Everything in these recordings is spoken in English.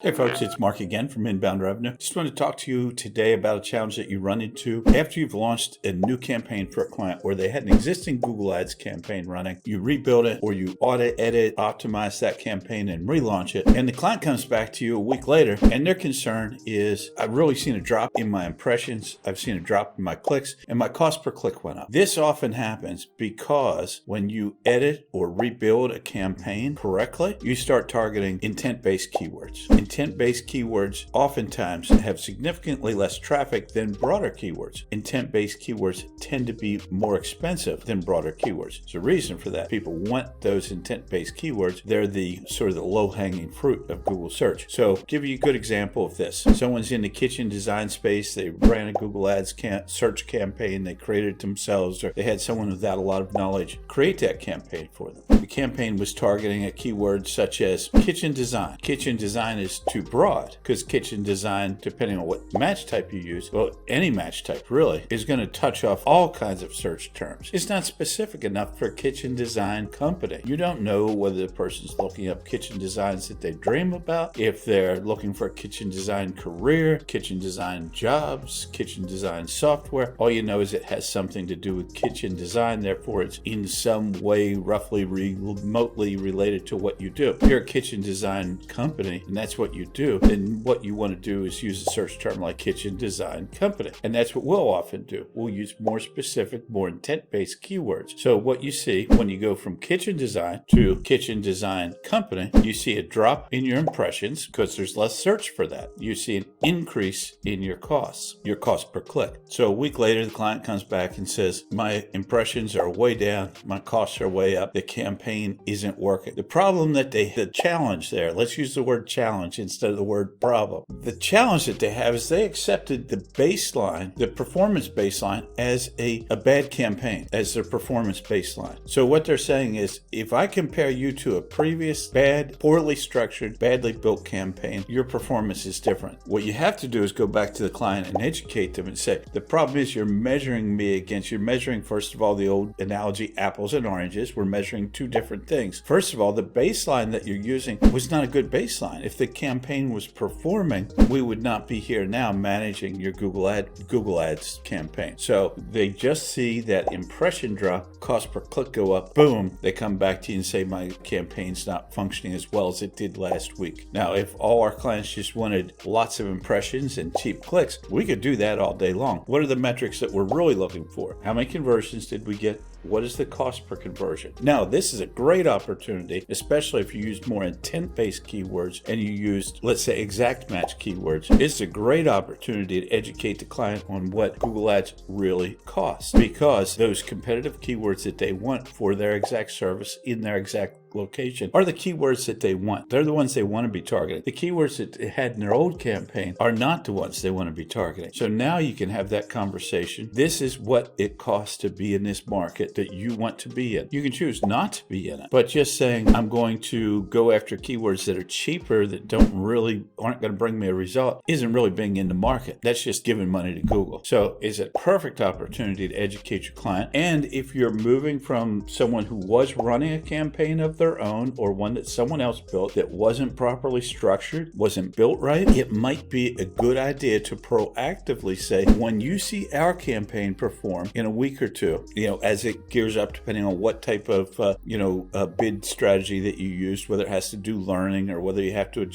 Hey folks, it's Mark again from Inbound Revenue. Just want to talk to you today about a challenge that you run into after you've launched a new campaign for a client where they had an existing Google Ads campaign running. You rebuild it or you audit, edit, optimize that campaign and relaunch it. And the client comes back to you a week later and their concern is, I've really seen a drop in my impressions. I've seen a drop in my clicks and my cost per click went up. This often happens because when you edit or rebuild a campaign correctly, you start targeting intent-based keywords. Intent-based keywords oftentimes have significantly less traffic than broader keywords. Intent-based keywords tend to be more expensive than broader keywords. There's a reason for that. People want those intent-based keywords. They're the sort of the low-hanging fruit of Google search. So give you a good example of this. Someone's in the kitchen design space. They ran a Google Ads search campaign. They created it themselves, or they had someone without a lot of knowledge create that campaign for them. The campaign was targeting a keyword such as kitchen design. Kitchen design is too broad because kitchen design, depending on what match type you use, well, any match type really, is going to touch off all kinds of search terms. It's not specific enough for kitchen design company. You don't know whether the person's looking up kitchen designs that they dream about, if they're looking for a kitchen design career, kitchen design jobs, kitchen design software. All you know is it has something to do with kitchen design, therefore it's in some way roughly remotely related to what you do. If you're a kitchen design company and that's what you do, then what you want to do is use a search term like kitchen design company. And that's what we'll often do. We'll use more specific, more intent-based keywords. So what you see when you go from kitchen design to kitchen design company, you see a drop in your impressions because there's less search for that. You see an increase in your costs, your cost per click. So a week later, the client comes back and says, my impressions are way down, my costs are way up, the campaign isn't working. The problem that the challenge there, let's use the word challenge instead of the word problem. The challenge that they have is they accepted the baseline, the performance baseline, as a bad campaign, as their performance baseline. So what they're saying is, if I compare you to a previous bad, poorly structured, badly built campaign, your performance is different. What you have to do is go back to the client and educate them and say, the problem is you're measuring, first of all, the old analogy, apples and oranges. We're measuring two different things. First of all, the baseline that you're using was not a good baseline. If the campaign was performing, we would not be here now managing your Google Ads campaign. So they just see that impression drop, cost per click go up, boom, they come back to you and say, my campaign's not functioning as well as it did last week. Now, if all our clients just wanted lots of impressions and cheap clicks, we could do that all day long. What are the metrics that we're really looking for? How many conversions did we get? What is the cost per conversion? Now, this is a great opportunity, especially if you use more intent-based keywords and you used, let's say, exact match keywords. It's a great opportunity to educate the client on what Google Ads really costs, because those competitive keywords that they want for their exact service in their exact location are the keywords that they want. They're the ones they want to be targeting. The keywords that they had in their old campaign are not the ones they want to be targeting. So now you can have that conversation. This is what it costs to be in this market that you want to be in. You can choose not to be in it, but just saying, I'm going to go after keywords that are cheaper, that aren't going to bring me a result, isn't really being in the market. That's just giving money to Google. So it's a perfect opportunity to educate your client. And if you're moving from someone who was running a campaign of their own, or one that someone else built that wasn't properly structured, wasn't built right, it might be a good idea to proactively say, when you see our campaign perform in a week or two, as it gears up, depending on what type of bid strategy that you used, whether it has to do learning or whether you have to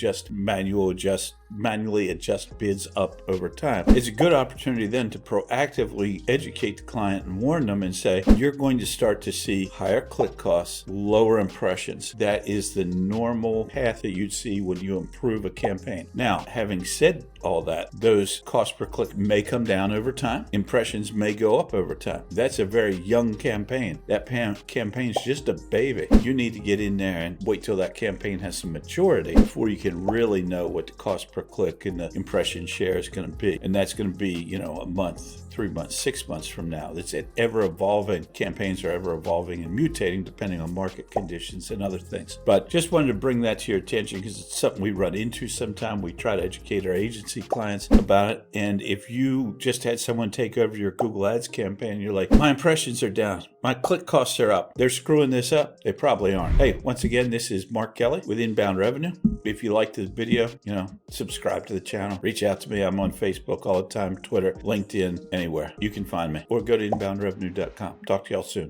manually adjust bids up over time. It's a good opportunity then to proactively educate the client and warn them and say, you're going to start to see higher click costs, lower impressions. That is the normal path that you'd see when you improve a campaign. Now, having said all that, those costs per click may come down over time. Impressions may go up over time. That's a very young campaign. That campaign's just a baby. You need to get in there and wait till that campaign has some maturity before you can really know what the cost per click and the impression share is going to be. And that's going to be, a month, 3 months, 6 months from now. It's ever evolving. Campaigns are ever evolving and mutating depending on market conditions listings and other things. But just wanted to bring that to your attention because it's something we run into sometime. We try to educate our agency clients about it. And if you just had someone take over your Google Ads campaign, you're like, my impressions are down, my click costs are up, they're screwing this up. They probably aren't. Hey, once again, this is Mark Kelly with Inbound Revenue. If you liked this video, subscribe to the channel. Reach out to me. I'm on Facebook all the time, Twitter, LinkedIn, anywhere. You can find me. Or go to inboundrevenue.com. Talk to y'all soon.